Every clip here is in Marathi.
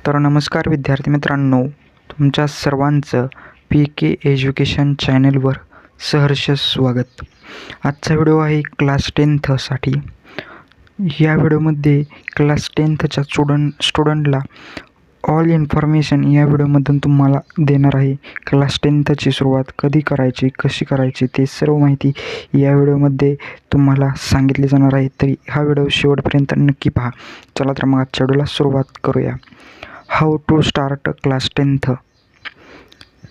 तर नमस्कार विद्यार्थी मित्रांनो, तुमच्या सर्वांचं PK एज्युकेशन चॅनलवर सहर्ष स्वागत. आजचा व्हिडिओ आहे क्लास 10साठी. या व्हिडिओमध्ये क्लास 10च्या स्टुडंटला ऑल इन्फॉर्मेशन या व्हिडिओमधून तुम्हाला देणार आहे. क्लास 10ची सुरुवात कधी करायची, कशी करायची ते सर्व माहिती या व्हिडिओमध्ये तुम्हाला सांगितली जाणार आहे. तरी हा व्हिडिओ शेवटपर्यंत नक्की पहा. चला तर मग आजच्या व्हिडिओला सुरुवात करूया. How to start class 10.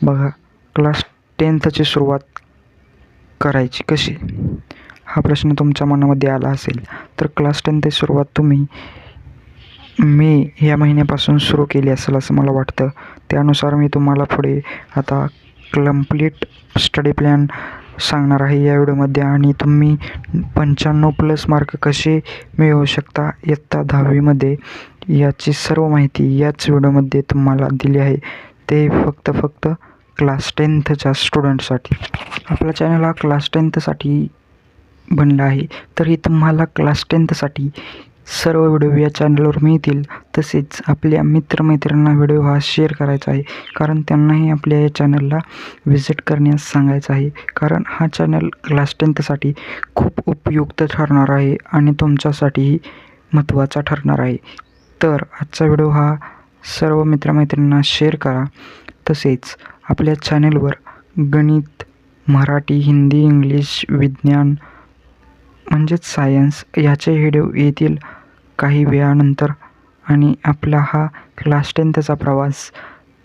बघा, क्लास 10ची सुरुवात करायची कशी हा प्रश्न तुमच्या मनामध्ये आला असेल. तर क्लास 10ची सुरुवात तुम्ही मे या महिन्यापासून सुरू केली असेल असं मला वाटतं. त्यानुसार मी तुम्हाला पुढे आता कंप्लीट स्टडी प्लॅन सांगणार आहे या व्हिडिओमध्ये. आणि तुम्ही 95+ मार्क कसे मिळवू शकता इयत्ता 10वीमध्ये याची सर्व माहिती याच व्हिडिओमध्ये तुम्हाला दिली आहे. ते फक्त क्लास 10च्या स्टुडंटसाठी. आपला चॅनल हा क्लास 10साठी बनला आहे. तरी तुम्हाला क्लास 10साठी सर्व व्हिडिओ या चॅनलवर मिळतील. तसेच आपल्या मित्रमैत्रिणींना व्हिडिओ हा शेअर करायचा आहे, कारण त्यांनाही आपल्या या चॅनलला व्हिजिट करण्यास सांगायचं आहे. कारण हा चॅनल क्लास 10साठी खूप उपयुक्त ठरणार आहे आणि तुमच्यासाठीही महत्त्वाचा ठरणार आहे. तर आजचा व्हिडिओ हा सर्व मित्रमैत्रिणींना शेअर करा. तसेच आपल्या चॅनलवर गणित, मराठी, हिंदी, इंग्लिश, विज्ञान म्हणजेच सायन्स याचे व्हिडिओ येतील काही वेळानंतर. आणि आपला हा क्लास 10चा प्रवास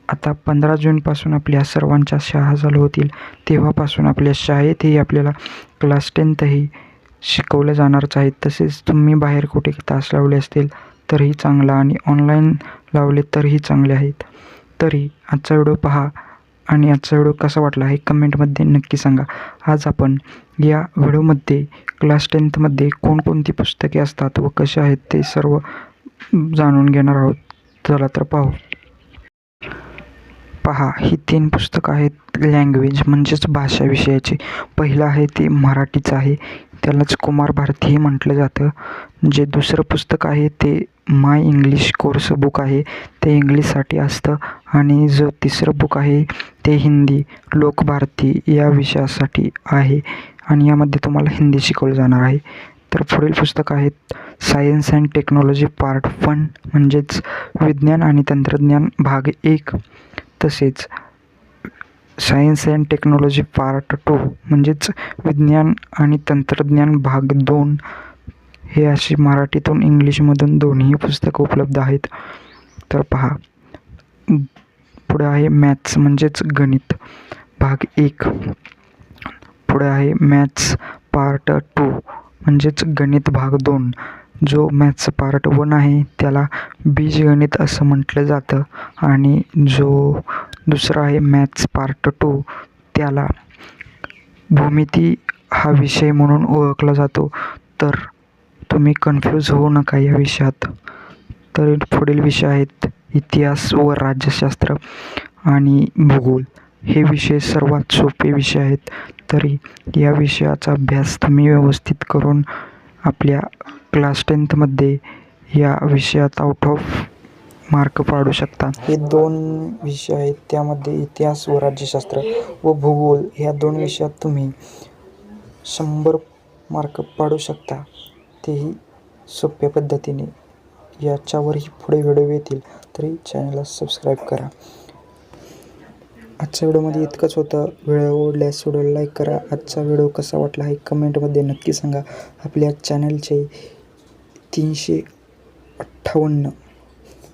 आता 15 जूनपासून आपल्या सर्वांच्या शाळा चालू होतील. तेव्हापासून आपल्या शाळेतही आपल्याला क्लास 10ही शिकवलं जाणारच आहे. तसेच तुम्ही बाहेर कुठे तास लावले असतील तरीही चांगला आणि ऑनलाईन लावले तरीही चांगले आहेत. तरी आजचा व्हिडिओ पहा आणि आजचा व्हिडिओ कसा वाटला हे कमेंटमध्ये नक्की सांगा. आज आपण या व्हिडिओमध्ये क्लास 10मध्ये कोणकोणती पुस्तके असतात व कसे आहेत ते सर्व जाणून घेणार आहोत. चला तर पाहू. पहा, ही 3 पुस्तकं आहेत लँग्वेज म्हणजेच भाषा विषयाची. पहिलं आहे ते मराठीचं आहे, त्यालाच कुमार भारतीही म्हटलं जातं. जे दुसरं पुस्तक आहे ते माय इंग्लिश कोर्स बुक आहे, ते इंग्लिशसाठी असतं. आणि जो तिसरं बुक आहे ते हिंदी लोकभारती या विषयासाठी आहे आणि यामध्ये तुम्हाला हिंदी शिकवलं जाणार आहे. तर पुढील पुस्तक आहेत सायन्स अँड टेक्नॉलॉजी पार्ट 1 म्हणजेच विज्ञान आणि तंत्रज्ञान भाग 1. तसेच सायन्स अँड टेक्नॉलॉजी पार्ट 2 म्हणजेच विज्ञान आणि तंत्रज्ञान भाग 2. हे अशी मराठीतून इंग्लिशमधून दोन्ही पुस्तकं उपलब्ध आहेत. तर पहा, पुढे आहे मॅथ्स म्हणजेच गणित भाग 1. पुढे आहे मॅथ्स पार्ट 2 म्हणजेच गणित भाग 2. जो मॅथ्स पार्ट 1 आहे त्याला बीजगणित असं म्हटलं जातं आणि जो दुसरा आहे मॅथ्स पार्ट 2 त्याला भूमिती हा विषय म्हणून ओळखला जातो. तर तुम्ही कन्फ्यूज होऊ नका या विषयात. तर पुढील विषय आहेत इतिहास व राज्यशास्त्र आणि भूगोल. हे विषय सर्वात सोपे विषय आहेत. तरी या विषयाचा अभ्यास तुम्ही व्यवस्थित करून आपल्या क्लास 10मध्ये या विषयात आउट ऑफ मार्क पाडू शकता. हे 2 विषय आहेत, त्यामध्ये इतिहास व राज्यशास्त्र व भूगोल ह्या 2 विषयात तुम्ही 100 मार्क पाडू शकता, तेही सोप्या पद्धतीने. याच्यावरही पुढे व्हिडिओ येतील, तरी चॅनलला सबस्क्राईब करा. आजच्या व्हिडिओमध्ये इतकंच होतं. व्हिडिओ आवडल्यास व्हिडिओला लाईक करा. आजचा व्हिडिओ कसा वाटला हे कमेंटमध्ये नक्की सांगा. आपल्या चॅनलचे 358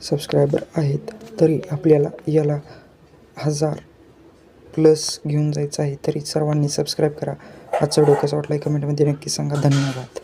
सबस्क्रायबर आहेत. तरी आपल्याला याला 1000+ घेऊन जायचं आहे. तरी सर्वांनी सबस्क्राईब करा. आजचा व्हिडिओ कसा वाटला हे कमेंटमध्ये नक्की सांगा. धन्यवाद.